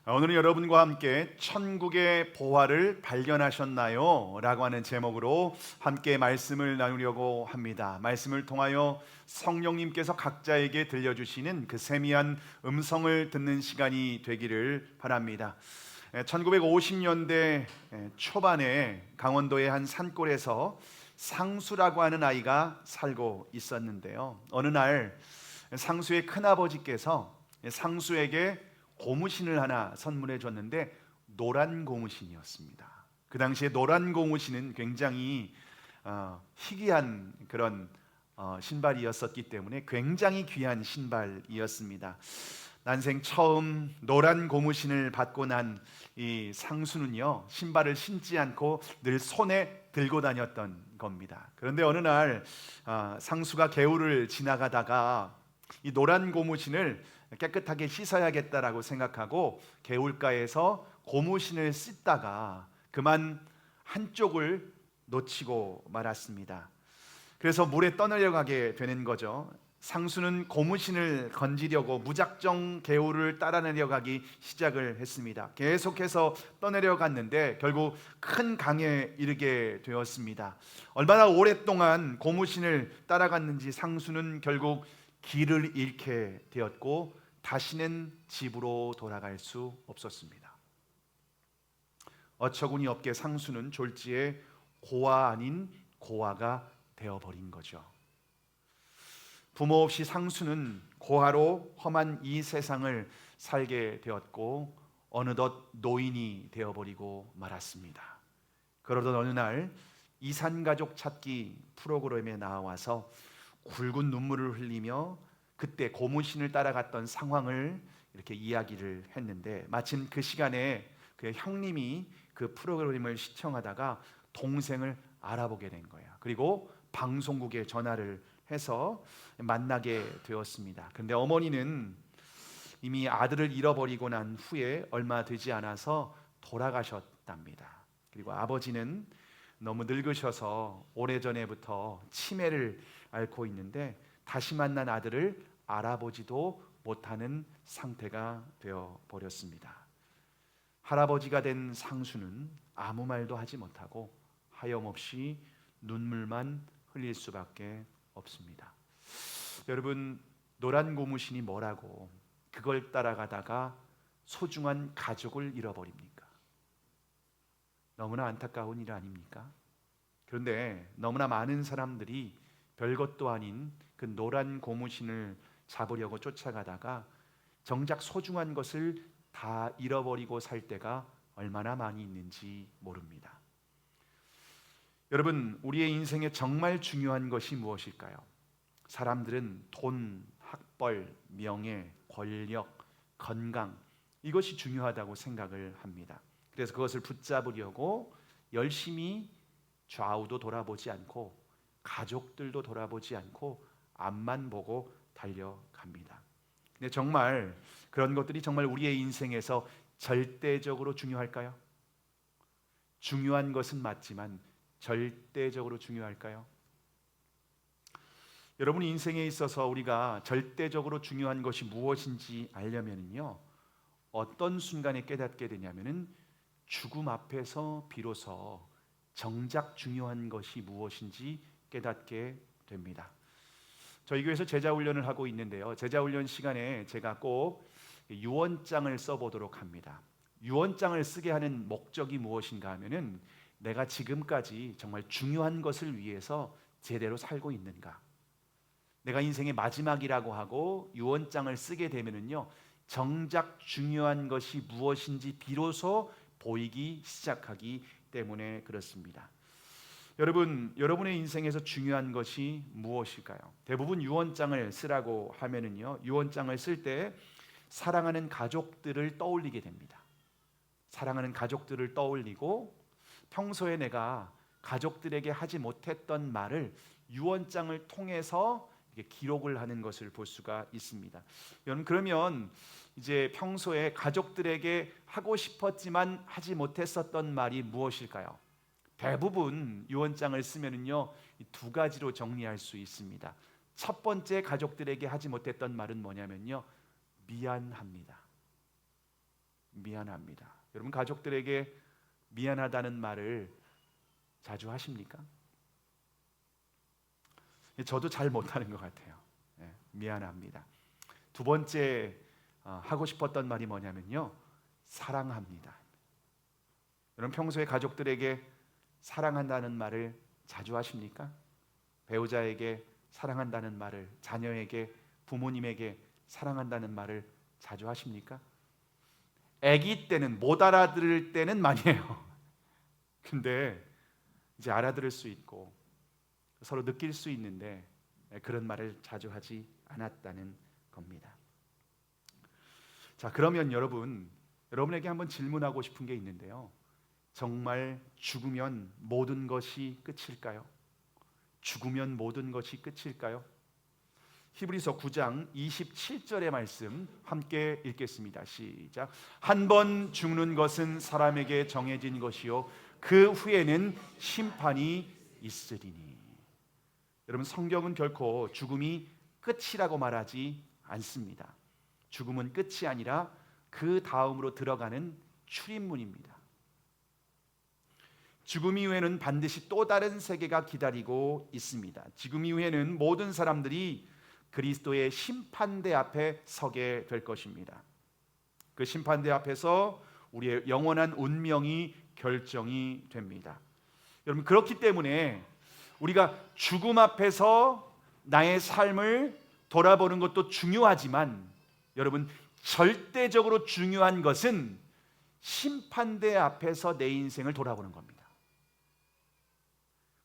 오늘은 여러분과 함께 천국의 보화를 발견하셨나요? 라고 하는 제목으로 함께 말씀을 나누려고 합니다. 말씀을 통하여 성령님께서 각자에게 들려주시는 그 세미한 음성을 듣는 시간이 되기를 바랍니다. 1950년대 초반에 강원도의 한 산골에서 상수라고 하는 아이가 살고 있었는데요. 어느 날 상수의 큰아버지께서 상수에게 고무신을 하나 선물해 줬는데 노란 고무신이었습니다. 그 당시에 노란 고무신은 굉장히 희귀한 그런 신발이었었기 때문에 굉장히 귀한 신발이었습니다. 난생 처음 노란 고무신을 받고 난 이 상수는요, 신발을 신지 않고 늘 손에 들고 다녔던 겁니다. 그런데 어느 날 상수가 개울을 지나가다가 이 노란 고무신을 깨끗하게 씻어야겠다라고 생각하고 개울가에서 고무신을 씻다가 그만 한쪽을 놓치고 말았습니다. 그래서 물에 떠내려가게 되는 거죠. 상수는 고무신을 건지려고 무작정 개울을 따라 내려가기 시작을 했습니다. 계속해서 떠내려갔는데 결국 큰 강에 이르게 되었습니다. 얼마나 오랫동안 고무신을 따라갔는지 상수는 결국 길을 잃게 되었고 다시는 집으로 돌아갈 수 없었습니다. 어처구니 없게 상수는 졸지에 고아 아닌 고아가 되어버린 거죠. 부모 없이 상수는 고아로 험한 이 세상을 살게 되었고 어느덧 노인이 되어버리고 말았습니다. 그러던 어느 날 이산가족 찾기 프로그램에 나와서 굵은 눈물을 흘리며 그때 고무신을 따라갔던 상황을 이렇게 이야기를 했는데 마침 그 시간에 그의 형님이 그 프로그램을 시청하다가 동생을 알아보게 된 거예요. 그리고 방송국에 전화를 해서 만나게 되었습니다. 근데 어머니는 이미 아들을 잃어버리고 난 후에 얼마 되지 않아서 돌아가셨답니다. 그리고 아버지는 너무 늙으셔서 오래전에부터 치매를 앓고 있는데 다시 만난 아들을 알아보지도 못하는 상태가 되어 버렸습니다. 할아버지가 된 상수는 아무 말도 하지 못하고 하염없이 눈물만 흘릴 수밖에 없습니다. 여러분, 노란 고무신이 뭐라고 그걸 따라가다가 소중한 가족을 잃어버립니까? 너무나 안타까운 일 아닙니까? 그런데 너무나 많은 사람들이 별것도 아닌 그 노란 고무신을 잡으려고 쫓아가다가 정작 소중한 것을 다 잃어버리고 살 때가 얼마나 많이 있는지 모릅니다. 여러분, 우리의 인생에 정말 중요한 것이 무엇일까요? 사람들은 돈, 학벌, 명예, 권력, 건강 이것이 중요하다고 생각을 합니다. 그래서 그것을 붙잡으려고 열심히 좌우도 돌아보지 않고 가족들도 돌아보지 않고 앞만 보고 달려갑니다. 근데 정말 그런 것들이 정말 우리의 인생에서 절대적으로 중요할까요? 중요한 것은 맞지만 절대적으로 중요할까요? 여러분 인생에 있어서 우리가 절대적으로 중요한 것이 무엇인지 알려면요, 어떤 순간에 깨닫게 되냐면은 죽음 앞에서 비로소 정작 중요한 것이 무엇인지 깨닫게 됩니다. 저희 교회에서 제자훈련을 하고 있는데요, 제자훈련 시간에 제가 꼭 유언장을 써보도록 합니다. 유언장을 쓰게 하는 목적이 무엇인가 하면은 내가 지금까지 정말 중요한 것을 위해서 제대로 살고 있는가, 내가 인생의 마지막이라고 하고 유언장을 쓰게 되면은요, 정작 중요한 것이 무엇인지 비로소 보이기 시작하기 때문에 그렇습니다. 여러분, 여러분의 인생에서 중요한 것이 무엇일까요? 대부분 유언장을 쓰라고 하면은요, 유언장을 쓸 때 사랑하는 가족들을 떠올리게 됩니다. 사랑하는 가족들을 떠올리고 평소에 내가 가족들에게 하지 못했던 말을 유언장을 통해서 이렇게 기록을 하는 것을 볼 수가 있습니다. 여러분, 그러면 이제 평소에 가족들에게 하고 싶었지만 하지 못했었던 말이 무엇일까요? 대부분 유언장을 쓰면은요, 두 가지로 정리할 수 있습니다. 첫 번째 가족들에게 하지 못했던 말은 뭐냐면요, 미안합니다. 미안합니다. 여러분 가족들에게 미안하다는 말을 자주 하십니까? 저도 잘 못하는 것 같아요. 미안합니다. 두 번째 하고 싶었던 말이 뭐냐면요, 사랑합니다. 여러분 평소에 가족들에게 사랑한다는 말을 자주 하십니까? 배우자에게 사랑한다는 말을, 자녀에게, 부모님에게 사랑한다는 말을 자주 하십니까? 아기 때는, 못 알아들을 때는 많이 해요. 근데 이제 알아들을 수 있고 서로 느낄 수 있는데 그런 말을 자주 하지 않았다는 겁니다. 자, 그러면 여러분에게 한번 질문하고 싶은 게 있는데요, 정말 죽으면 모든 것이 끝일까요? 죽으면 모든 것이 끝일까요? 히브리서 9장 27절의 말씀 함께 읽겠습니다. 시작. 한 번 죽는 것은 사람에게 정해진 것이요 그 후에는 심판이 있으리니. 여러분 성경은 결코 죽음이 끝이라고 말하지 않습니다. 죽음은 끝이 아니라 그 다음으로 들어가는 출입문입니다. 죽음 이후에는 반드시 또 다른 세계가 기다리고 있습니다. 죽음 이후에는 모든 사람들이 그리스도의 심판대 앞에 서게 될 것입니다. 그 심판대 앞에서 우리의 영원한 운명이 결정이 됩니다. 여러분 그렇기 때문에 우리가 죽음 앞에서 나의 삶을 돌아보는 것도 중요하지만 여러분 절대적으로 중요한 것은 심판대 앞에서 내 인생을 돌아보는 겁니다.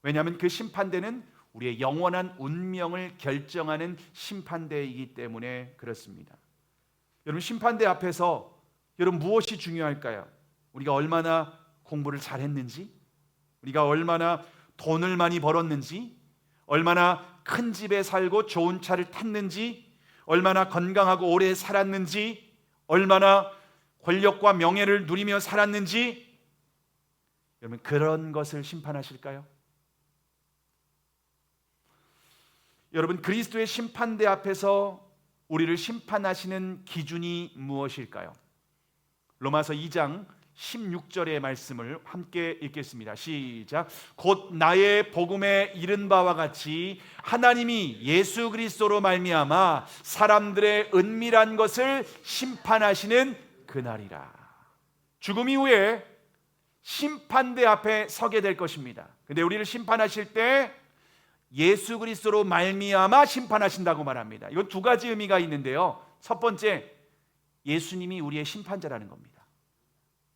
왜냐하면 그 심판대는 우리의 영원한 운명을 결정하는 심판대이기 때문에 그렇습니다. 여러분 심판대 앞에서 여러분 무엇이 중요할까요? 우리가 얼마나 공부를 잘했는지, 우리가 얼마나 돈을 많이 벌었는지, 얼마나 큰 집에 살고 좋은 차를 탔는지, 얼마나 건강하고 오래 살았는지, 얼마나 권력과 명예를 누리며 살았는지, 여러분 그런 것을 심판하실까요? 여러분 그리스도의 심판대 앞에서 우리를 심판하시는 기준이 무엇일까요? 로마서 2장 16절의 말씀을 함께 읽겠습니다. 시작. 곧 나의 복음에 이른 바와 같이 하나님이 예수 그리스도로 말미암아 사람들의 은밀한 것을 심판하시는 그날이라. 죽음 이후에 심판대 앞에 서게 될 것입니다. 근데 우리를 심판하실 때 예수 그리스도로 말미암아 심판하신다고 말합니다. 이건 두 가지 의미가 있는데요, 첫 번째, 예수님이 우리의 심판자라는 겁니다.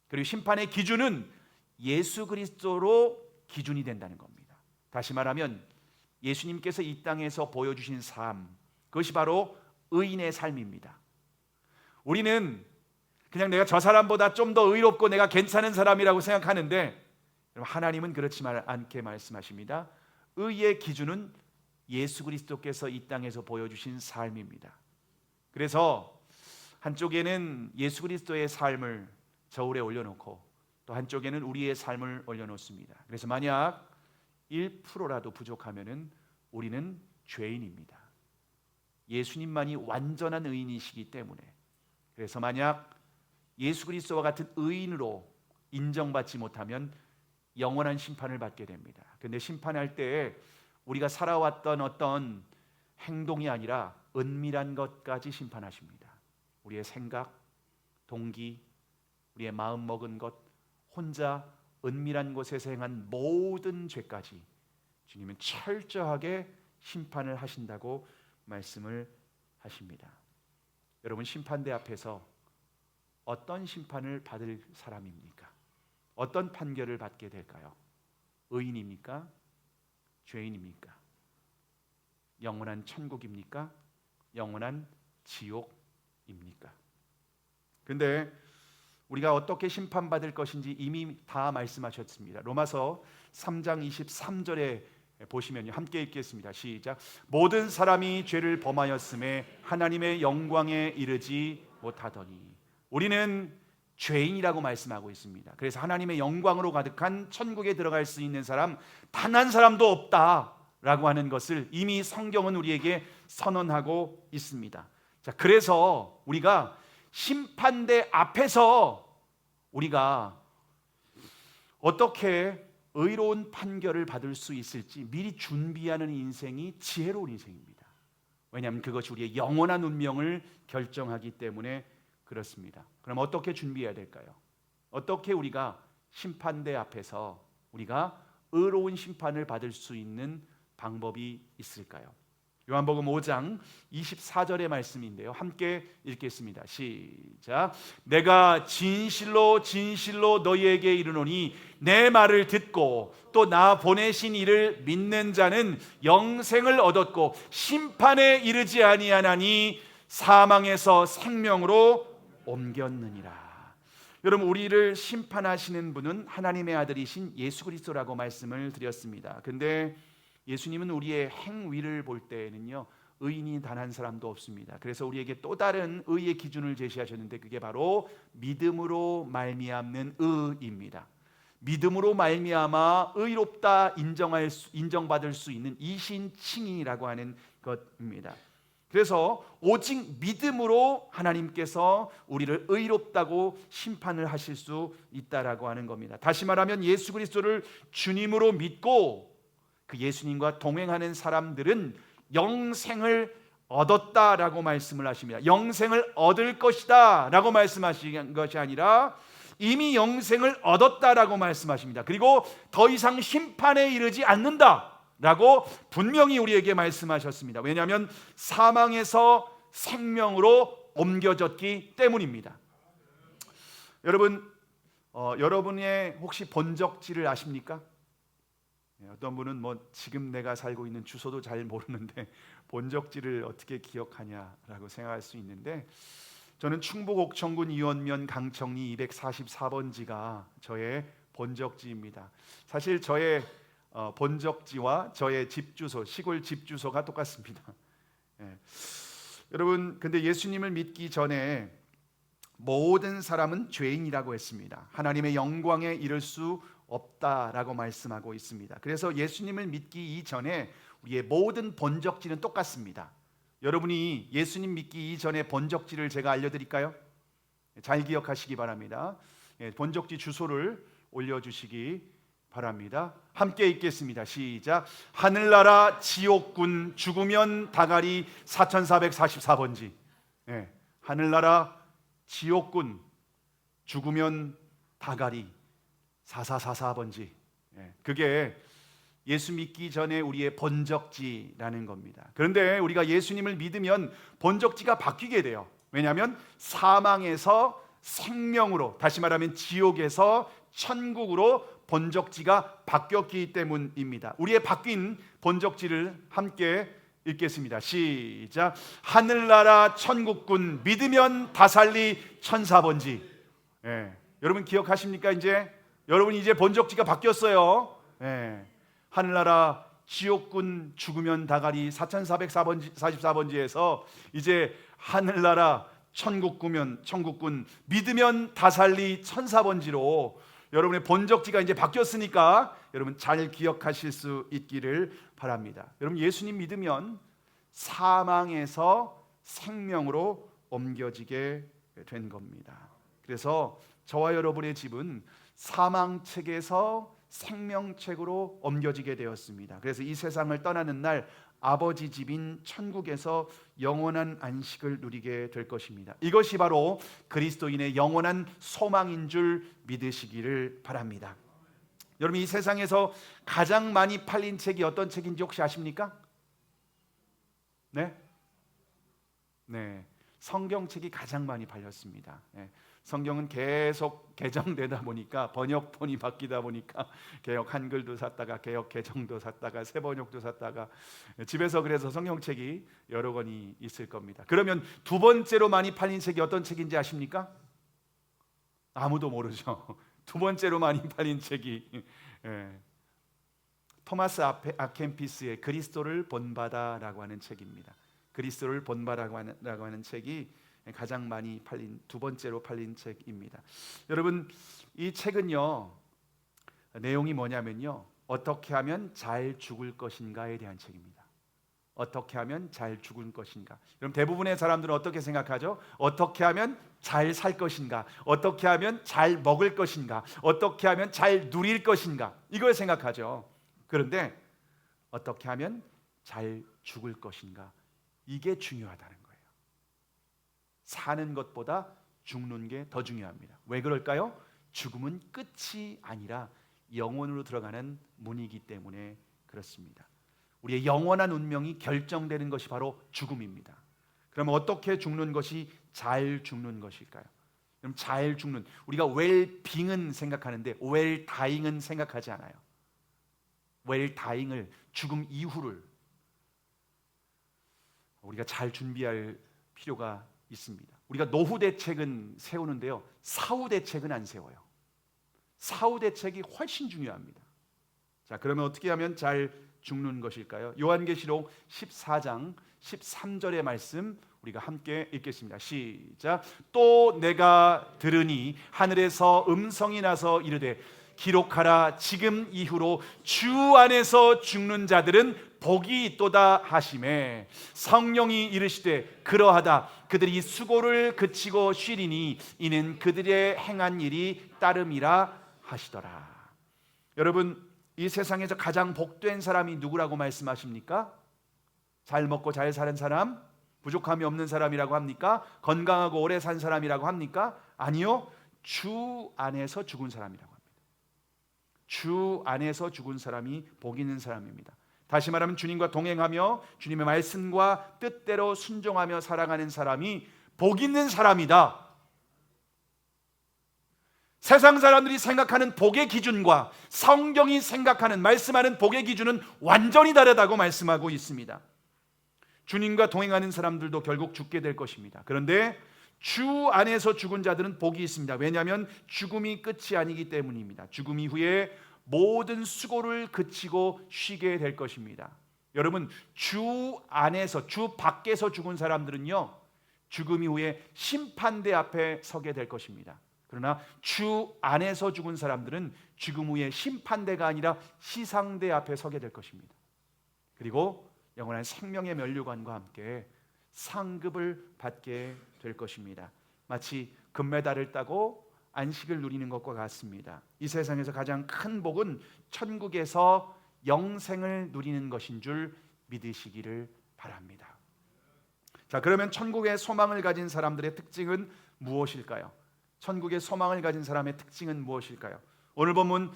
그리고 심판의 기준은 예수 그리스도로 기준이 된다는 겁니다. 다시 말하면 예수님께서 이 땅에서 보여주신 삶, 그것이 바로 의인의 삶입니다. 우리는 그냥 내가 저 사람보다 좀 더 의롭고 내가 괜찮은 사람이라고 생각하는데 하나님은 그렇지 않게 말씀하십니다. 의의 기준은 예수 그리스도께서 이 땅에서 보여주신 삶입니다. 그래서 한쪽에는 예수 그리스도의 삶을 저울에 올려놓고 또 한쪽에는 우리의 삶을 올려놓습니다. 그래서 만약 1%라도 부족하면은 우리는 죄인입니다. 예수님만이 완전한 의인이시기 때문에. 그래서 만약 예수 그리스도와 같은 의인으로 인정받지 못하면 영원한 심판을 받게 됩니다. 그런데 심판할 때 우리가 살아왔던 어떤 행동이 아니라 은밀한 것까지 심판하십니다. 우리의 생각, 동기, 우리의 마음 먹은 것, 혼자 은밀한 곳에서 행한 모든 죄까지 주님은 철저하게 심판을 하신다고 말씀을 하십니다. 여러분 심판대 앞에서 어떤 심판을 받을 사람입니까? 어떤 판결을 받게 될까요? 의인입니까? 죄인입니까? 영원한 천국입니까? 영원한 지옥입니까? 근데 우리가 어떻게 심판받을 것인지 이미 다 말씀하셨습니다. 로마서 3장 23절에 보시면요, 함께 읽겠습니다. 시작. 모든 사람이 죄를 범하였음에 하나님의 영광에 이르지 못하더니. 우리는 죄인이라고 말씀하고 있습니다. 그래서 하나님의 영광으로 가득한 천국에 들어갈 수 있는 사람 단 한 사람도 없다라고 하는 것을 이미 성경은 우리에게 선언하고 있습니다. 자, 그래서 우리가 심판대 앞에서 우리가 어떻게 의로운 판결을 받을 수 있을지 미리 준비하는 인생이 지혜로운 인생입니다. 왜냐하면 그것이 우리의 영원한 운명을 결정하기 때문에 그렇습니다. 그럼 어떻게 준비해야 될까요? 어떻게 우리가 심판대 앞에서 우리가 의로운 심판을 받을 수 있는 방법이 있을까요? 요한복음 5장 24절의 말씀인데요. 함께 읽겠습니다. 시작. 내가 진실로 진실로 너희에게 이르노니 내 말을 듣고 또 나 보내신 이를 믿는 자는 영생을 얻었고 심판에 이르지 아니하나니 사망에서 생명으로 옮겼느니라. 여러분, 우리를 심판하시는 분은 하나님의 아들이신 예수 그리스도라고 말씀을 드렸습니다. 근데 예수님은 우리의 행위를 볼 때에는요, 의인이 단 한 사람도 없습니다. 그래서 우리에게 또 다른 의의 기준을 제시하셨는데 그게 바로 믿음으로 말미암는 의입니다. 믿음으로 말미암아 의롭다 인정받을 수 있는 이신칭의라고 하는 것입니다. 그래서 오직 믿음으로 하나님께서 우리를 의롭다고 심판을 하실 수 있다라고 하는 겁니다. 다시 말하면 예수 그리스도를 주님으로 믿고 그 예수님과 동행하는 사람들은 영생을 얻었다라고 말씀을 하십니다. 영생을 얻을 것이다 라고 말씀하신 것이 아니라 이미 영생을 얻었다라고 말씀하십니다. 그리고 더 이상 심판에 이르지 않는다 라고 분명히 우리에게 말씀하셨습니다. 왜냐하면 사망에서 생명으로 옮겨졌기 때문입니다. 여러분, 여러분의 혹시 본적지를 아십니까? 어떤 분은 지금 내가 살고 있는 주소도 잘 모르는데 본적지를 어떻게 기억하냐라고 생각할 수 있는데, 저는 충북 옥천군 이원면 강청리 244번지가 저의 본적지입니다. 사실 저의 본적지와 저의 집 주소, 시골 집 주소가 똑같습니다. 여러분, 근데 예수님을 믿기 전에 모든 사람은 죄인이라고 했습니다. 하나님의 영광에 이를 수 없다라고 말씀하고 있습니다. 그래서 예수님을 믿기 이전에 우리의 모든 본적지는 똑같습니다. 여러분이 예수님 믿기 이전에 본적지를 제가 알려드릴까요? 잘 기억하시기 바랍니다. 본적지 주소를 올려주시기 바랍니다. 함께 읽겠습니다. 시작. 하늘나라 지옥군 죽으면 다가리 4444번지. 하늘나라 지옥군 죽으면 다가리 4444번지. 그게 예수 믿기 전에 우리의 본적지라는 겁니다. 그런데 우리가 예수님을 믿으면 본적지가 바뀌게 돼요. 왜냐하면 사망에서 생명으로, 다시 말하면 지옥에서 천국으로 본적지가 바뀌었기 때문입니다. 우리의 바뀐 본적지를 함께 읽겠습니다. 시작. 하늘나라 천국군 믿으면 다살리 천사번지. 여러분 기억하십니까? 여러분 이제 본적지가 바뀌었어요. 하늘나라 지옥군 죽으면 다가리 4444번지에서 이제 하늘나라 천국군 믿으면 다살리 천사번지로 여러분의 본적지가 이제 바뀌었으니까 여러분 잘 기억하실 수 있기를 바랍니다. 여러분 예수님 믿으면 사망에서 생명으로 옮겨지게 된 겁니다. 그래서 저와 여러분의 집은 사망책에서 생명책으로 옮겨지게 되었습니다. 그래서 이 세상을 떠나는 날 아버지 집인 천국에서 영원한 안식을 누리게 될 것입니다. 이것이 바로 그리스도인의 영원한 소망인 줄 믿으시기를 바랍니다. 여러분 이 세상에서 가장 많이 팔린 책이 어떤 책인지 혹시 아십니까? 네? 성경책이 가장 많이 팔렸습니다. 성경은 계속 개정되다 보니까 번역본이 바뀌다 보니까 개역 한글도 샀다가 개역 개정도 샀다가 새번역도 샀다가 집에서 그래서 성경책이 여러 권이 있을 겁니다. 그러면 두 번째로 많이 팔린 책이 어떤 책인지 아십니까? 아무도 모르죠. 두 번째로 많이 팔린 책이 토마스 아켄피스의 그리스도를 본받아라고 하는 책입니다. 그리스도를 본받아라고 하는 책이 가장 많이 팔린 두 번째로 팔린 책입니다. 여러분 이 책은요 내용이 뭐냐면요 어떻게 하면 잘 죽을 것인가에 대한 책입니다. 어떻게 하면 잘 죽을 것인가. 여러분 대부분의 사람들은 어떻게 생각하죠? 어떻게 하면 잘 살 것인가? 어떻게 하면 잘 먹을 것인가? 어떻게 하면 잘 누릴 것인가? 이걸 생각하죠. 그런데 어떻게 하면 잘 죽을 것인가? 이게 중요하다는 거예요. 사는 것보다 죽는 게 더 중요합니다. 왜 그럴까요? 죽음은 끝이 아니라 영혼으로 들어가는 문이기 때문에 그렇습니다. 우리의 영원한 운명이 결정되는 것이 바로 죽음입니다. 그러면 어떻게 죽는 것이 잘 죽는 것일까요? 그럼 잘 죽는, 우리가 웰빙은 생각하는데 웰다잉은 생각하지 않아요. 웰다잉을, 죽음 이후를 우리가 잘 준비할 필요가 있습니다. 우리가 노후 대책은 세우는데요, 사후 대책은 안 세워요. 사후 대책이 훨씬 중요합니다. 자, 그러면 어떻게 하면 잘 죽는 것일까요? 요한계시록 14장 13절의 말씀 우리가 함께 읽겠습니다. 시작. 또 내가 들으니 하늘에서 음성이 나서 이르되 기록하라. 지금 이후로 주 안에서 죽는 자들은 복이 있도다 하시매 성령이 이르시되 그러하다. 그들이 수고를 그치고 쉬리니 이는 그들의 행한 일이 따름이라 하시더라. 여러분, 이 세상에서 가장 복된 사람이 누구라고 말씀하십니까? 잘 먹고 잘 사는 사람? 부족함이 없는 사람이라고 합니까? 건강하고 오래 산 사람이라고 합니까? 아니요, 주 안에서 죽은 사람이라고 합니다. 주 안에서 죽은 사람이 복 있는 사람입니다. 다시 말하면 주님과 동행하며 주님의 말씀과 뜻대로 순종하며 살아가는 사람이 복 있는 사람이다. 세상 사람들이 생각하는 복의 기준과 성경이 생각하는, 말씀하는 복의 기준은 완전히 다르다고 말씀하고 있습니다. 주님과 동행하는 사람들도 결국 죽게 될 것입니다. 그런데 주 안에서 죽은 자들은 복이 있습니다. 왜냐하면 죽음이 끝이 아니기 때문입니다. 죽음 이후에 모든 수고를 그치고 쉬게 될 것입니다. 여러분, 주 안에서, 주 밖에서 죽은 사람들은요, 죽음 이후에 심판대 앞에 서게 될 것입니다. 그러나 주 안에서 죽은 사람들은 죽음 후에 심판대가 아니라 시상대 앞에 서게 될 것입니다. 그리고 영원한 생명의 면류관과 함께 상급을 받게 될 것입니다. 마치 금메달을 따고 안식을 누리는 것과 같습니다. 이 세상에서 가장 큰 복은 천국에서 영생을 누리는 것인 줄 믿으시기를 바랍니다. 자, 그러면 천국의 소망을 가진 사람들의 특징은 무엇일까요? 천국의 소망을 가진 사람의 특징은 무엇일까요? 오늘 본문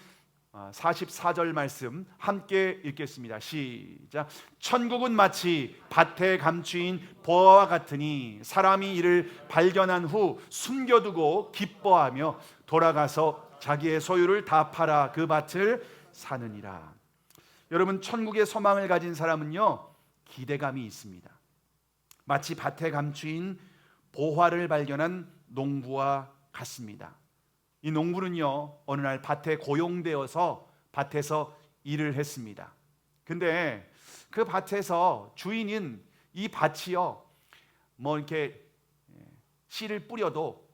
44절 말씀 함께 읽겠습니다. 시작. 천국은 마치 밭에 감추인 보화와 같으니 사람이 이를 발견한 후 숨겨두고 기뻐하며 돌아가서 자기의 소유를 다 팔아 그 밭을 사느니라. 여러분, 천국의 소망을 가진 사람은요, 기대감이 있습니다. 마치 밭에 감추인 보화를 발견한 농부와 같습니다. 이 농부는요, 어느 날 밭에 고용되어서 밭에서 일을 했습니다. 근데 그 밭에서 주인은 이 밭이요, 뭐 이렇게 씨를 뿌려도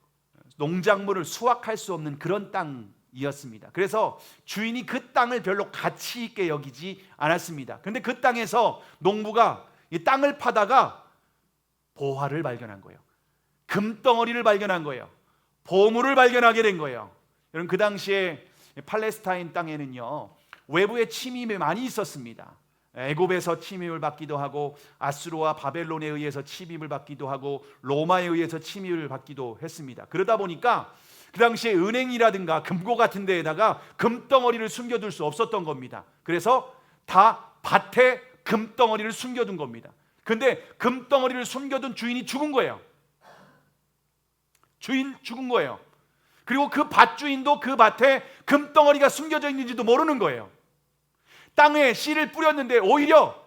농작물을 수확할 수 없는 그런 땅이었습니다. 그래서 주인이 그 땅을 별로 가치 있게 여기지 않았습니다. 근데 그 땅에서 농부가 이 땅을 파다가 보화를 발견한 거예요. 금덩어리를 발견한 거예요. 보물을 발견하게 된 거예요. 여러분, 그 당시에 팔레스타인 땅에는요, 외부의 침입이 많이 있었습니다. 애굽에서 침입을 받기도 하고, 아수르와 바벨론에 의해서 침입을 받기도 하고, 로마에 의해서 침입을 받기도 했습니다. 그러다 보니까 그 당시에 은행이라든가 금고 같은 데에다가 금덩어리를 숨겨둘 수 없었던 겁니다. 그래서 다 밭에 금덩어리를 숨겨둔 겁니다. 근데 금덩어리를 숨겨둔 주인이 죽은 거예요. 주인 죽은 거예요. 그리고 그 밭주인도 그 밭에 금덩어리가 숨겨져 있는지도 모르는 거예요. 땅에 씨를 뿌렸는데 오히려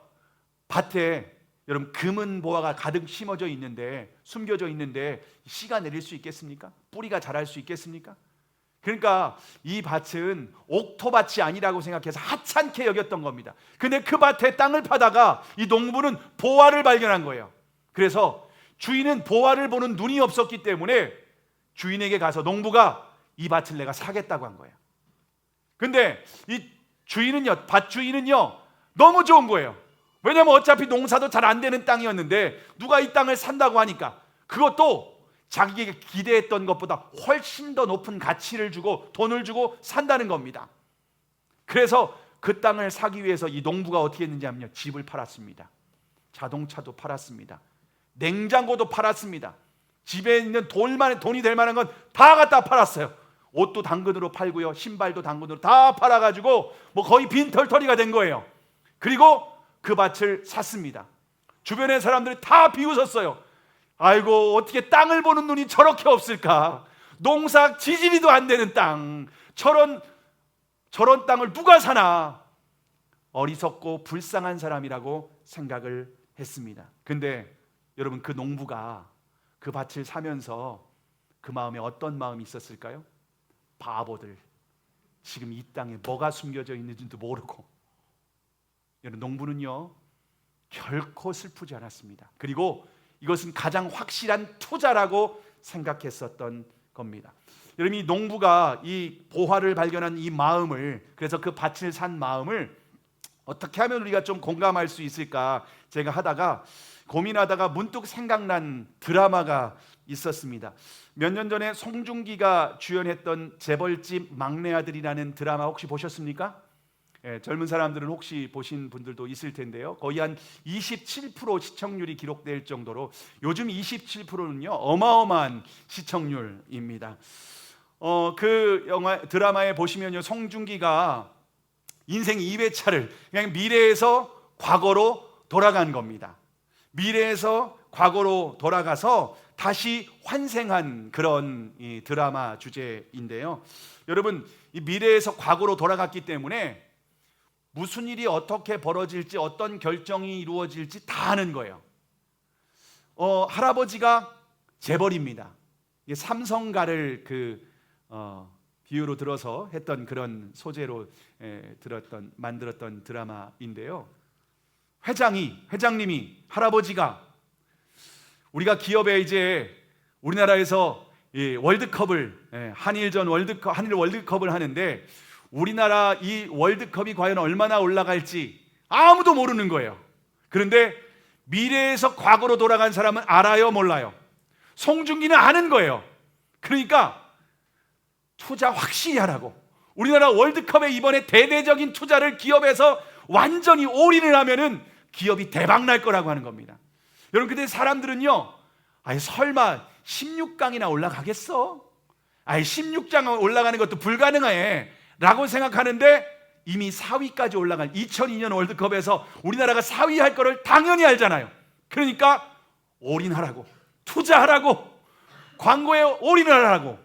밭에, 여러분, 금은 보화가 가득 심어져 있는데, 숨겨져 있는데 씨가 내릴 수 있겠습니까? 뿌리가 자랄 수 있겠습니까? 그러니까 이 밭은 옥토밭이 아니라고 생각해서 하찮게 여겼던 겁니다. 근데 그 밭에 땅을 파다가 이 농부는 보화를 발견한 거예요. 그래서 주인은 보화를 보는 눈이 없었기 때문에 주인에게 가서 농부가 이 밭을 내가 사겠다고 한 거예요. 근데 이 주인은요, 밭주인은요, 너무 좋은 거예요. 왜냐하면 어차피 농사도 잘 안 되는 땅이었는데 누가 이 땅을 산다고 하니까, 그것도 자기에게 기대했던 것보다 훨씬 더 높은 가치를 주고 돈을 주고 산다는 겁니다. 그래서 그 땅을 사기 위해서 이 농부가 어떻게 했는지 하면요, 집을 팔았습니다. 자동차도 팔았습니다. 냉장고도 팔았습니다. 집에 있는 돈이 될 만한 건 다 갖다 팔았어요. 옷도 당근으로 팔고요, 신발도 당근으로 다 팔아가지고 뭐 거의 빈털터리가 된 거예요. 그리고 그 밭을 샀습니다. 주변의 사람들이 다 비웃었어요. 아이고, 어떻게 땅을 보는 눈이 저렇게 없을까? 농사 지지리도 안 되는 땅, 저런 땅을 누가 사나? 어리석고 불쌍한 사람이라고 생각을 했습니다. 근데 여러분, 그 농부가 그 밭을 사면서 그 마음에 어떤 마음이 있었을까요? 바보들, 지금 이 땅에 뭐가 숨겨져 있는지도 모르고. 여러분, 농부는요 결코 슬프지 않았습니다. 그리고 이것은 가장 확실한 투자라고 생각했었던 겁니다. 여러분, 이 농부가 이 보화를 발견한 이 마음을, 그래서 그 밭을 산 마음을 어떻게 하면 우리가 좀 공감할 수 있을까 제가 고민하다가 문득 생각난 드라마가 있었습니다. 몇 년 전에 송중기가 주연했던 재벌집 막내 아들이라는 드라마 혹시 보셨습니까? 젊은 사람들은 혹시 보신 분들도 있을 텐데요. 거의 한 27% 시청률이 기록될 정도로, 요즘 27%는요 어마어마한 시청률입니다. 그 드라마에 보시면요, 송중기가 인생 2회차를 그냥 미래에서 과거로 돌아간 겁니다. 미래에서 과거로 돌아가서 다시 환생한 그런 이 드라마 주제인데요. 여러분, 이 미래에서 과거로 돌아갔기 때문에 무슨 일이 어떻게 벌어질지, 어떤 결정이 이루어질지 다 아는 거예요. 할아버지가 재벌입니다. 삼성가를 비유로 들어서 했던 그런 소재로 만들었던 드라마인데요. 회장님이, 할아버지가, 우리가 기업에 이제 우리나라에서 월드컵을, 한일 월드컵을 하는데, 우리나라 이 월드컵이 과연 얼마나 올라갈지 아무도 모르는 거예요. 그런데 미래에서 과거로 돌아간 사람은 알아요, 몰라요? 송중기는 아는 거예요. 그러니까 투자 확실히 하라고, 우리나라 월드컵에 이번에 대대적인 투자를 기업에서 완전히 올인을 하면은 기업이 대박 날 거라고 하는 겁니다. 여러분, 근데 사람들은요, 설마 16강이나 올라가겠어? 16강 올라가는 것도 불가능해 라고 생각하는데, 이미 4위까지 올라간 2002년 월드컵에서 우리나라가 4위 할 거를 당연히 알잖아요. 그러니까 올인하라고, 투자하라고, 광고에 올인을 하라고.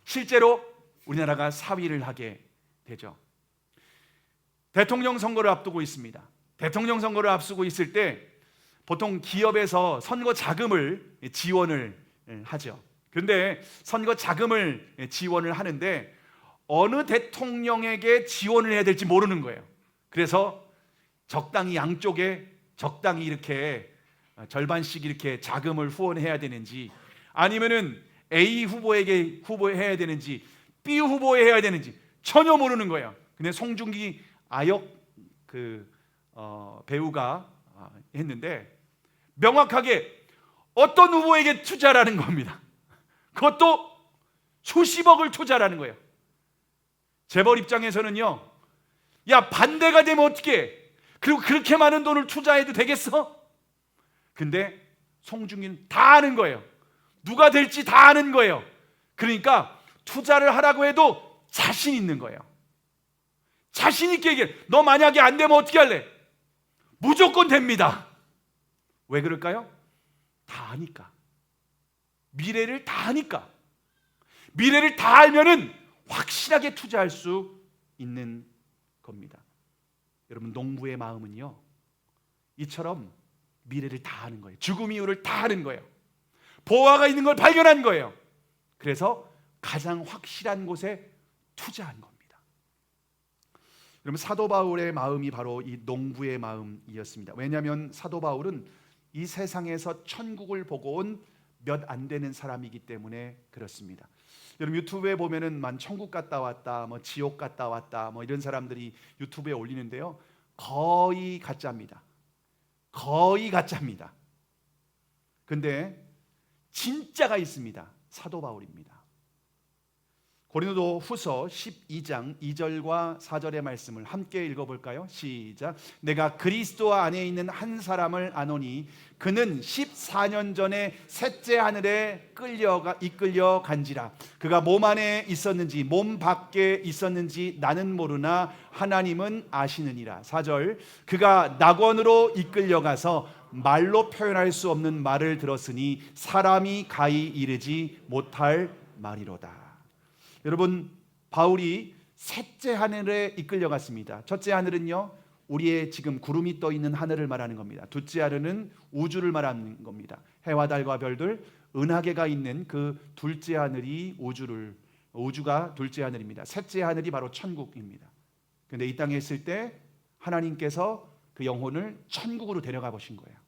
실제로 우리나라가 4위를 하게 되죠. 대통령 선거를 앞두고 있습니다. 대통령 선거를 앞두고 있을 때 보통 기업에서 선거 자금을 지원을 하죠. 그런데 선거 자금을 지원을 하는데 어느 대통령에게 지원을 해야 될지 모르는 거예요. 그래서 적당히 양쪽에 적당히 이렇게 절반씩 이렇게 자금을 후원해야 되는지, 아니면은 A 후보에게 후보해야 되는지 B 후보에 해야 되는지 전혀 모르는 거예요. 근데 송중기 아역 배우가 했는데 명확하게 어떤 후보에게 투자라는 겁니다. 그것도 수십억을 투자라는 거예요. 재벌 입장에서는요, 야, 반대가 되면 어떡해? 그리고 그렇게 많은 돈을 투자해도 되겠어? 근데 송중기는 다 아는 거예요. 누가 될지 다 아는 거예요. 그러니까 투자를 하라고 해도 자신 있는 거예요. 자신 있게 얘기해. 너 만약에 안 되면 어떻게 할래? 무조건 됩니다. 왜 그럴까요? 다 아니까. 미래를 다 아니까. 미래를 다 알면은 확실하게 투자할 수 있는 겁니다. 여러분, 농부의 마음은요, 이처럼 미래를 다 아는 거예요. 죽음 이유를 다 아는 거예요. 보화가 있는 걸 발견한 거예요. 그래서 가장 확실한 곳에 투자한 겁니다. 여러분, 사도 바울의 마음이 바로 이 농부의 마음이었습니다. 왜냐하면 사도 바울은 이 세상에서 천국을 보고 온 몇 안 되는 사람이기 때문에 그렇습니다. 여러분, 유튜브에 보면은 천국 갔다 왔다, 지옥 갔다 왔다, 이런 사람들이 유튜브에 올리는데요, 거의 가짜입니다. 거의 가짜입니다. 근데 진짜가 있습니다. 사도 바울입니다. 고린도 후서 12장 2절과 4절의 말씀을 함께 읽어볼까요? 시작. 내가 그리스도 안에 있는 한 사람을 아노니 그는 14년 전에 셋째 하늘에 이끌려 간지라. 그가 몸 안에 있었는지 몸 밖에 있었는지 나는 모르나 하나님은 아시느니라. 4절. 그가 낙원으로 이끌려가서 말로 표현할 수 없는 말을 들었으니 사람이 가히 이르지 못할 말이로다. 여러분, 바울이 셋째 하늘에 이끌려갔습니다. 첫째 하늘은요, 우리의 지금 구름이 떠 있는 하늘을 말하는 겁니다. 둘째 하늘은 우주를 말하는 겁니다. 해와 달과 별들, 은하계가 있는 그 둘째 하늘이 우주가 둘째 하늘입니다. 셋째 하늘이 바로 천국입니다. 그런데 이 땅에 있을 때 하나님께서 그 영혼을 천국으로 데려가 보신 거예요.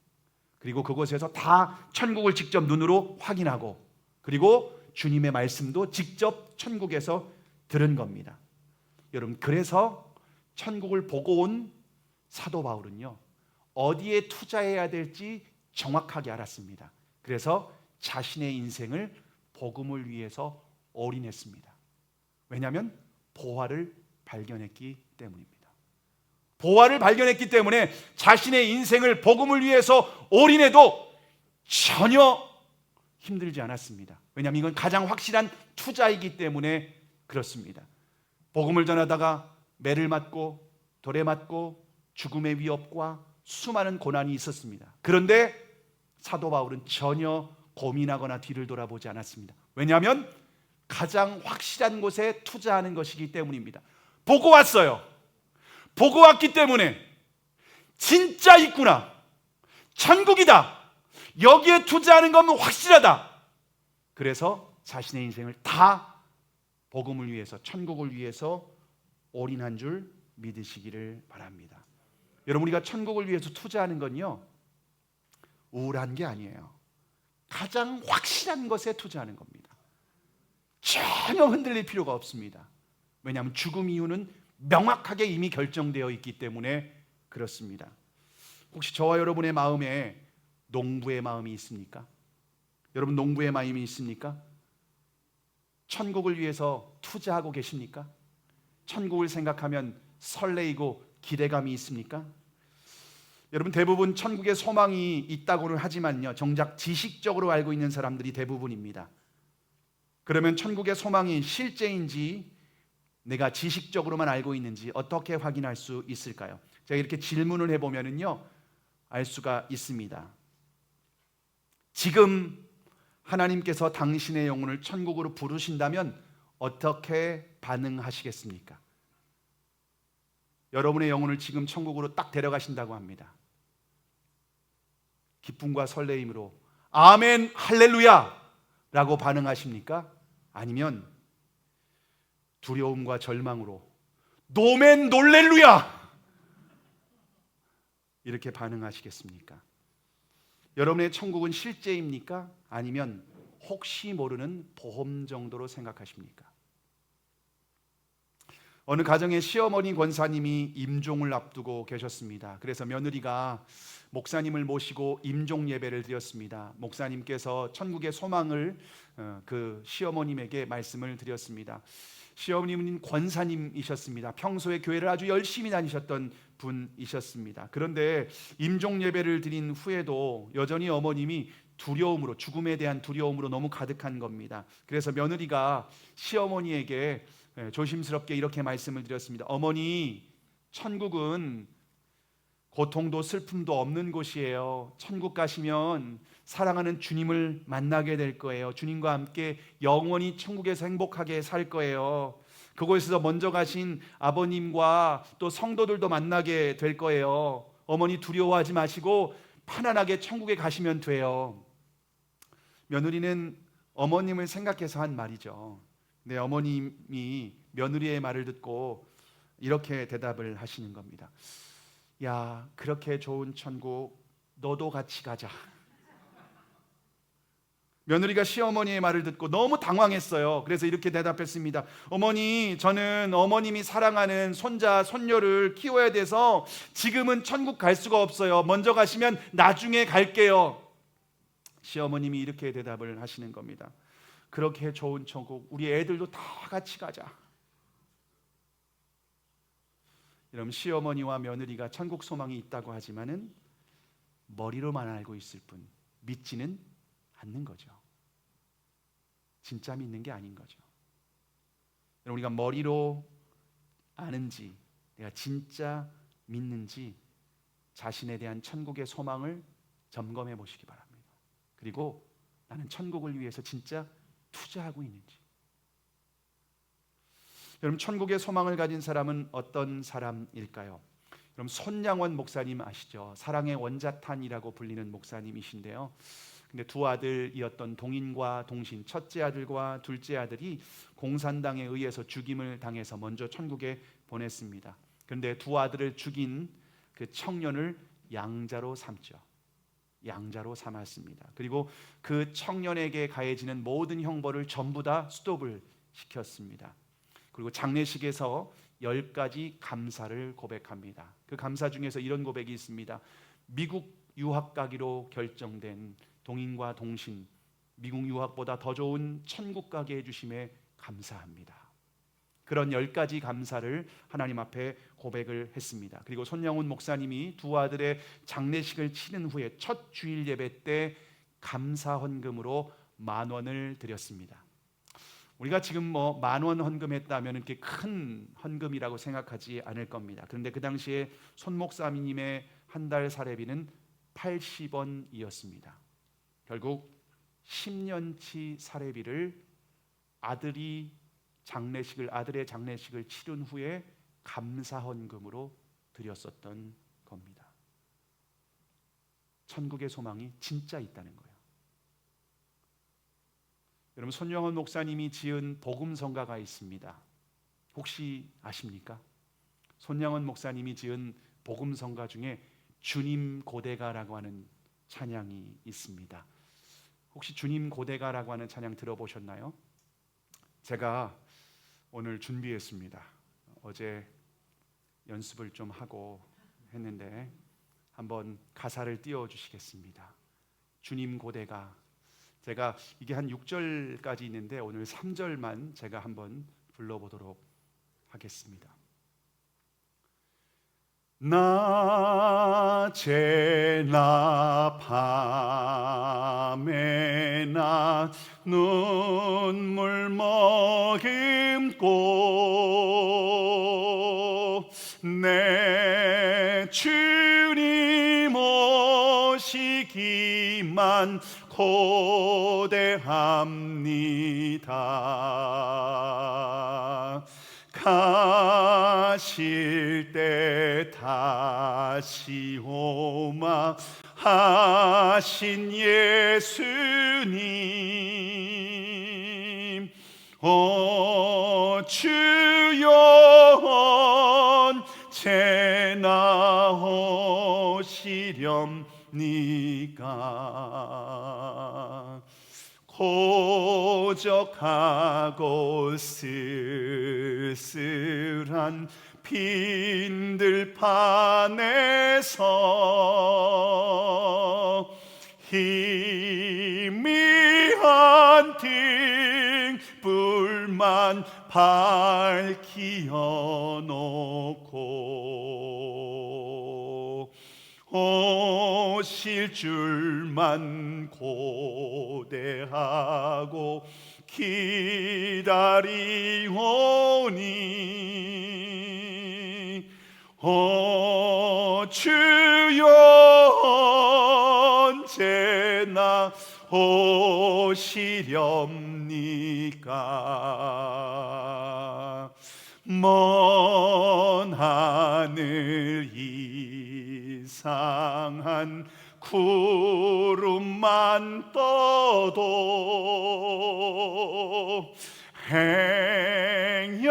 그리고 그곳에서 다 천국을 직접 눈으로 확인하고, 그리고 주님의 말씀도 직접 천국에서 들은 겁니다. 여러분, 그래서 천국을 보고 온 사도 바울은요, 어디에 투자해야 될지 정확하게 알았습니다. 그래서 자신의 인생을 복음을 위해서 올인했습니다. 왜냐하면 보화를 발견했기 때문입니다. 보화를 발견했기 때문에 자신의 인생을 복음을 위해서 올인해도 전혀 힘들지 않았습니다. 왜냐하면 이건 가장 확실한 투자이기 때문에 그렇습니다. 복음을 전하다가 매를 맞고 돌에 맞고 죽음의 위협과 수많은 고난이 있었습니다. 그런데 사도 바울은 전혀 고민하거나 뒤를 돌아보지 않았습니다. 왜냐하면 가장 확실한 곳에 투자하는 것이기 때문입니다. 보고 왔어요. 보고 왔기 때문에 진짜 있구나, 천국이다, 여기에 투자하는 건 확실하다. 그래서 자신의 인생을 다 복음을 위해서, 천국을 위해서 올인한 줄 믿으시기를 바랍니다. 여러분, 우리가 천국을 위해서 투자하는 건요, 우울한 게 아니에요. 가장 확실한 것에 투자하는 겁니다. 전혀 흔들릴 필요가 없습니다. 왜냐하면 죽음 이유는 명확하게 이미 결정되어 있기 때문에 그렇습니다. 혹시 저와 여러분의 마음에 농부의 마음이 있습니까? 여러분, 농부의 마음이 있습니까? 천국을 위해서 투자하고 계십니까? 천국을 생각하면 설레이고 기대감이 있습니까? 여러분, 대부분 천국의 소망이 있다고는 하지만요, 정작 지식적으로 알고 있는 사람들이 대부분입니다. 그러면 천국의 소망이 실제인지 내가 지식적으로만 알고 있는지 어떻게 확인할 수 있을까요? 제가 이렇게 질문을 해보면요, 알 수가 있습니다. 지금 하나님께서 당신의 영혼을 천국으로 부르신다면 어떻게 반응하시겠습니까? 여러분의 영혼을 지금 천국으로 딱 데려가신다고 합니다. 기쁨과 설레임으로 아멘 할렐루야 라고 반응하십니까? 아니면 두려움과 절망으로 노멘 놀렐루야 이렇게 반응하시겠습니까? 여러분의 천국은 실제입니까? 아니면 혹시 모르는 보험 정도로 생각하십니까? 어느 가정의 시어머니 권사님이 임종을 앞두고 계셨습니다. 그래서 며느리가 목사님을 모시고 임종 예배를 드렸습니다. 목사님께서 천국의 소망을 그 시어머님에게 말씀을 드렸습니다. 시어머님은 권사님이셨습니다. 평소에 교회를 아주 열심히 다니셨던 분이셨습니다. 그런데 임종 예배를 드린 후에도 여전히 어머님이 두려움으로, 죽음에 대한 두려움으로 너무 가득한 겁니다. 그래서 며느리가 시어머니에게 조심스럽게 이렇게 말씀을 드렸습니다. 어머니, 천국은 고통도 슬픔도 없는 곳이에요. 천국 가시면 사랑하는 주님을 만나게 될 거예요. 주님과 함께 영원히 천국에서 행복하게 살 거예요. 그곳에서 먼저 가신 아버님과 또 성도들도 만나게 될 거예요. 어머니 두려워하지 마시고 편안하게 천국에 가시면 돼요. 며느리는 어머님을 생각해서 한 말이죠. 네, 어머님이 며느리의 말을 듣고 이렇게 대답을 하시는 겁니다. 야, 그렇게 좋은 천국 너도 같이 가자. 며느리가 시어머니의 말을 듣고 너무 당황했어요. 그래서 이렇게 대답했습니다. 어머니, 저는 어머님이 사랑하는 손자, 손녀를 키워야 돼서 지금은 천국 갈 수가 없어요. 먼저 가시면 나중에 갈게요. 시어머님이 이렇게 대답을 하시는 겁니다. 그렇게 좋은 천국 우리 애들도 다 같이 가자. 여러분, 시어머니와 며느리가 천국 소망이 있다고 하지만은 머리로만 알고 있을 뿐 믿지는 않는 거죠. 진짜 믿는 게 아닌 거죠. 여러분, 우리가 머리로 아는지 내가 진짜 믿는지 자신에 대한 천국의 소망을 점검해 보시기 바랍니다. 그리고 나는 천국을 위해서 진짜 투자하고 있는지. 여러분, 천국의 소망을 가진 사람은 어떤 사람일까요? 여러분, 손양원 목사님 아시죠? 사랑의 원자탄이라고 불리는 목사님이신데요. 근데 두 아들이었던 동인과 동신, 첫째 아들과 둘째 아들이 공산당에 의해서 죽임을 당해서 먼저 천국에 보냈습니다. 그런데 두 아들을 죽인 그 청년을 양자로 삼죠. 양자로 삼았습니다. 그리고 그 청년에게 가해지는 모든 형벌을 전부 다 스톱을 시켰습니다. 그리고 장례식에서 10가지 감사를 고백합니다. 그 감사 중에서 이런 고백이 있습니다. 미국 유학 가기로 결정된 동인과 동신, 미국 유학보다 더 좋은 천국 가게 해주심에 감사합니다. 그런 10가지 감사를 하나님 앞에 고백을 했습니다. 그리고 손양훈 목사님이 두 아들의 장례식을 치른 후에 첫 주일 예배 때 감사 헌금으로 10,000원을 드렸습니다. 우리가 지금 10,000원 헌금했다면 이렇게 큰 헌금이라고 생각하지 않을 겁니다. 그런데 그 당시에 손 목사님의 한 달 사례비는 80원이었습니다. 결국 10년치 사례비를 아들의 장례식을 치른 후에 감사 헌금으로 드렸었던 겁니다. 천국의 소망이 진짜 있다는 거예요. 여러분, 손영원 목사님이 지은 복음성가가 있습니다. 혹시 아십니까? 손영원 목사님이 지은 복음성가 중에 주님 고대가라고 하는 찬양이 있습니다. 혹시 주님 고대가라고 하는 찬양 들어보셨나요? 제가 오늘 준비했습니다. 어제 연습을 좀 하고 했는데 한번 가사를 띄워주시겠습니다. 주님 고대가. 제가 이게 한 6절까지 있는데 오늘 3절만 제가 한번 불러보도록 하겠습니다. 낮에나 밤에나 눈물 머금고 내 주님 오시기만 고대합니다. 가실 때 다시 오마 하신 예수님, 오 주여 언제나 오시렵니까? 고적하고 쓸쓸한 빈들판에서 희미한 등불만 밝히어 놓고 오실 줄만 고대하고 기다리오니 오 주여 언제나 오시렵니까? 먼 하늘 이상한 구름만 떠도 행여나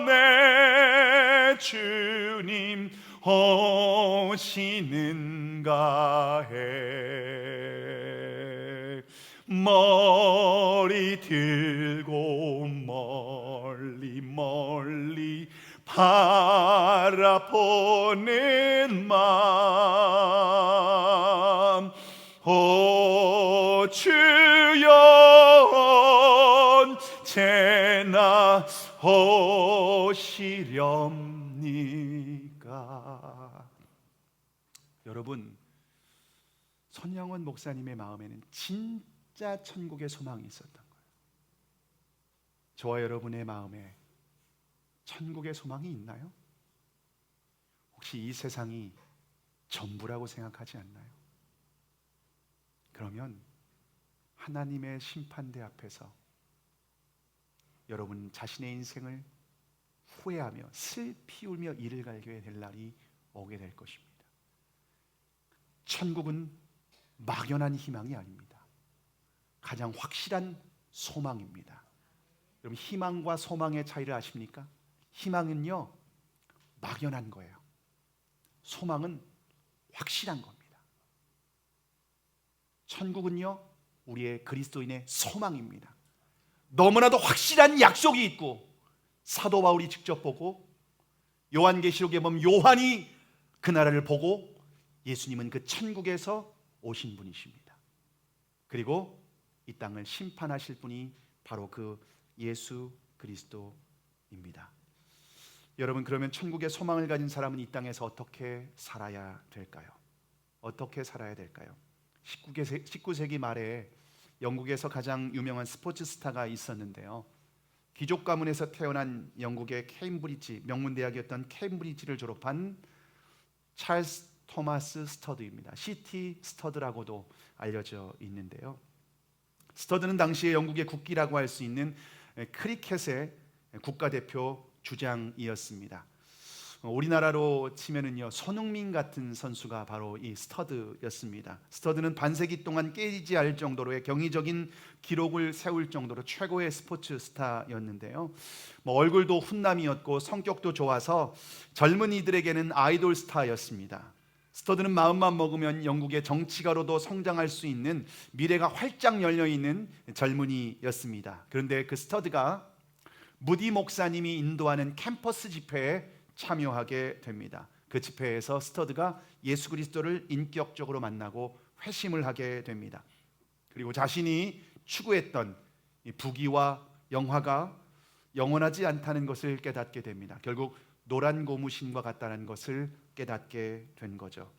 내 주님 오시는가 해 머리 들고 멀리 멀리 바라보는 마음 주여 언제나 오시렵니까? 여러분, 손영원 목사님의 마음에는 진짜 천국의 소망이 있었던 거예요. 저와 여러분의 마음에 천국의 소망이 있나요? 혹시 이 세상이 전부라고 생각하지 않나요? 그러면 하나님의 심판대 앞에서 여러분 자신의 인생을 후회하며 슬피 울며 이를 갈게 될 날이 오게 될 것입니다. 천국은 막연한 희망이 아닙니다. 가장 확실한 소망입니다. 여러분, 희망과 소망의 차이를 아십니까? 희망은요, 막연한 거예요. 소망은 확실한 겁니다. 천국은요, 우리의 그리스도인의 소망입니다. 너무나도 확실한 약속이 있고, 사도 바울이 직접 보고, 요한계시록에 보면 요한이 그 나라를 보고, 예수님은 그 천국에서 오신 분이십니다. 그리고 이 땅을 심판하실 분이 바로 그 예수 그리스도입니다. 여러분, 그러면 천국의 소망을 가진 사람은 이 땅에서 어떻게 살아야 될까요? 어떻게 살아야 될까요? 19세기 말에 영국에서 가장 유명한 스포츠 스타가 있었는데요. 귀족 가문에서 태어난 영국의 케임브리지, 명문대학이었던 케임브리지를 졸업한 찰스 토마스 스터드입니다. 시티 스터드라고도 알려져 있는데요. 스터드는 당시에 영국의 국기라고 할 수 있는 크리켓의 국가대표 주장이었습니다. 우리나라로 치면은요, 손흥민 같은 선수가 바로 이 스터드였습니다. 스터드는 반세기 동안 깨지지 않을 정도로의 경이적인 기록을 세울 정도로 최고의 스포츠 스타였는데요. 얼굴도 훈남이었고 성격도 좋아서 젊은이들에게는 아이돌 스타였습니다. 스터드는 마음만 먹으면 영국의 정치가로도 성장할 수 있는 미래가 활짝 열려있는 젊은이였습니다. 그런데 그 스터드가 무디 목사님이 인도하는 캠퍼스 집회에 참여하게 됩니다. 그 집회에서 스터드가 예수 그리스도를 인격적으로 만나고 회심을 하게 됩니다. 그리고 자신이 추구했던 이 부귀와 영화가 영원하지 않다는 것을 깨닫게 됩니다. 결국 노란 고무신과 같다는 것을 깨닫게 된 거죠.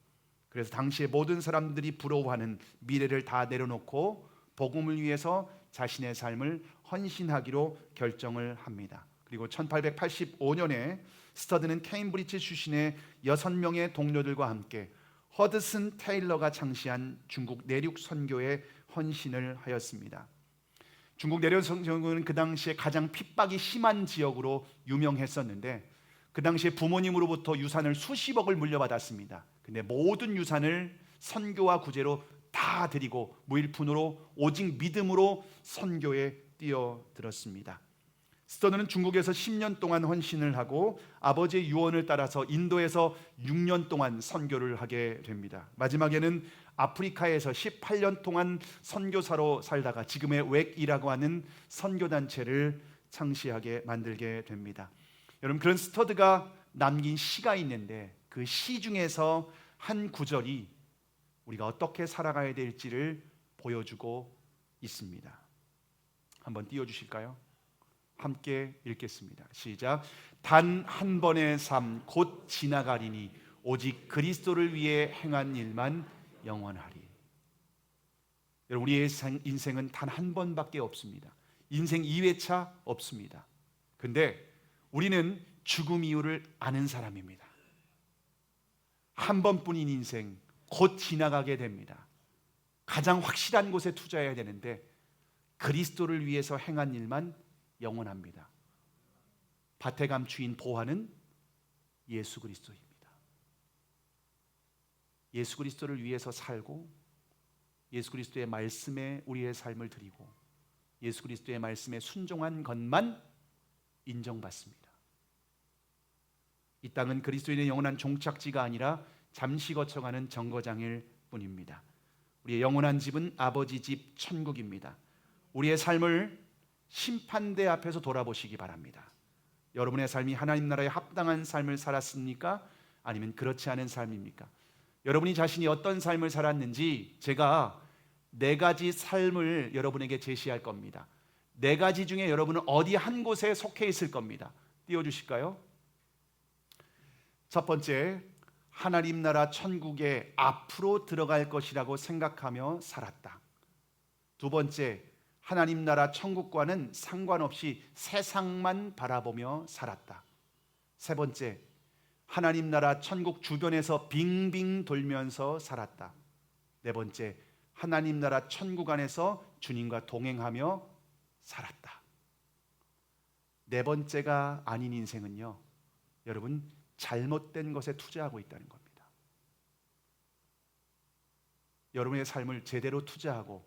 그래서 당시에 모든 사람들이 부러워하는 미래를 다 내려놓고 복음을 위해서 자신의 삶을 헌신하기로 결정을 합니다. 그리고 1885년에 스터드는 케임브리지 출신의 6명의 동료들과 함께 허드슨 테일러가 창시한 중국 내륙 선교에 헌신을 하였습니다. 중국 내륙 선교는 그 당시에 가장 핍박이 심한 지역으로 유명했었는데, 그 당시에 부모님으로부터 유산을 수십억을 물려받았습니다. 근데 모든 유산을 선교와 구제로 다 드리고 무일푼으로 오직 믿음으로 선교에 뛰어들었습니다. 스터드는 중국에서 10년 동안 헌신을 하고 아버지의 유언을 따라서 인도에서 6년 동안 선교를 하게 됩니다. 마지막에는 아프리카에서 18년 동안 선교사로 살다가 지금의 웩이라고 하는 선교단체를 창시하게 만들게 됩니다. 여러분, 그런 스터드가 남긴 시가 있는데 그 시 중에서 한 구절이 우리가 어떻게 살아가야 될지를 보여주고 있습니다. 한번 띄워주실까요? 함께 읽겠습니다. 시작. 단 한 번의 삶 곧 지나가리니 오직 그리스도를 위해 행한 일만 영원하리. 여러분, 우리의 인생은 단 한 번밖에 없습니다. 인생 2회차 없습니다. 근데 우리는 죽음 이유를 아는 사람입니다. 한 번뿐인 인생 곧 지나가게 됩니다. 가장 확실한 곳에 투자해야 되는데 그리스도를 위해서 행한 일만 영원합니다. 밭의 감추인 보화는 예수 그리스도입니다. 예수 그리스도를 위해서 살고 예수 그리스도의 말씀에 우리의 삶을 드리고 예수 그리스도의 말씀에 순종한 것만 인정받습니다. 이 땅은 그리스도인의 영원한 종착지가 아니라 잠시 거쳐가는 정거장일 뿐입니다. 우리의 영원한 집은 아버지 집 천국입니다. 우리의 삶을 심판대 앞에서 돌아보시기 바랍니다. 여러분의 삶이 하나님 나라에 합당한 삶을 살았습니까? 아니면 그렇지 않은 삶입니까? 여러분이 자신이 어떤 삶을 살았는지 제가 네 가지 삶을 여러분에게 제시할 겁니다. 네 가지 중에 여러분은 어디 한 곳에 속해 있을 겁니다. 띄워주실까요? 첫 번째, 하나님 나라 천국에 앞으로 들어갈 것이라고 생각하며 살았다. 두 번째, 하나님 나라 천국과는 상관없이 세상만 바라보며 살았다. 세 번째, 하나님 나라 천국 주변에서 빙빙 돌면서 살았다. 네 번째, 하나님 나라 천국 안에서 주님과 동행하며 살았다. 네 번째가 아닌 인생은요, 여러분, 잘못된 것에 투자하고 있다는 겁니다. 여러분의 삶을 제대로 투자하고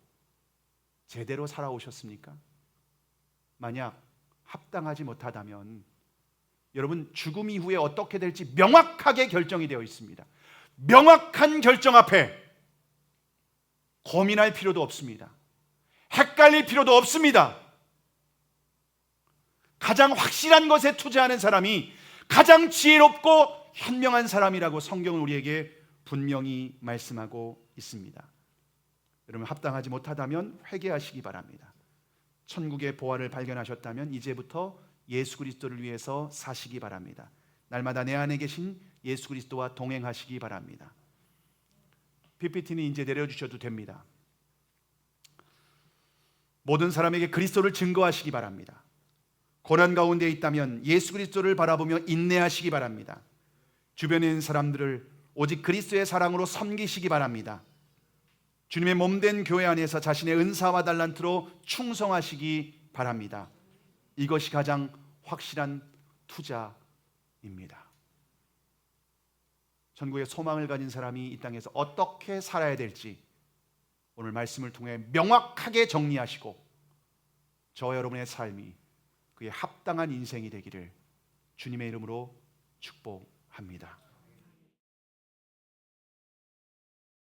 제대로 살아오셨습니까? 만약 합당하지 못하다면 여러분, 죽음 이후에 어떻게 될지 명확하게 결정이 되어 있습니다. 명확한 결정 앞에 고민할 필요도 없습니다. 헷갈릴 필요도 없습니다. 가장 확실한 것에 투자하는 사람이 가장 지혜롭고 현명한 사람이라고 성경은 우리에게 분명히 말씀하고 있습니다. 여러분, 합당하지 못하다면 회개하시기 바랍니다. 천국의 보화를 발견하셨다면 이제부터 예수 그리스도를 위해서 사시기 바랍니다. 날마다 내 안에 계신 예수 그리스도와 동행하시기 바랍니다. PPT는 이제 내려주셔도 됩니다. 모든 사람에게 그리스도를 증거하시기 바랍니다. 고난 가운데 있다면 예수 그리스도를 바라보며 인내하시기 바랍니다. 주변에 있는 사람들을 오직 그리스도의 사랑으로 섬기시기 바랍니다. 주님의 몸된 교회 안에서 자신의 은사와 달란트로 충성하시기 바랍니다. 이것이 가장 확실한 투자입니다. 천국의 소망을 가진 사람이 이 땅에서 어떻게 살아야 될지 오늘 말씀을 통해 명확하게 정리하시고 저와 여러분의 삶이 그에 합당한 인생이 되기를 주님의 이름으로 축복합니다.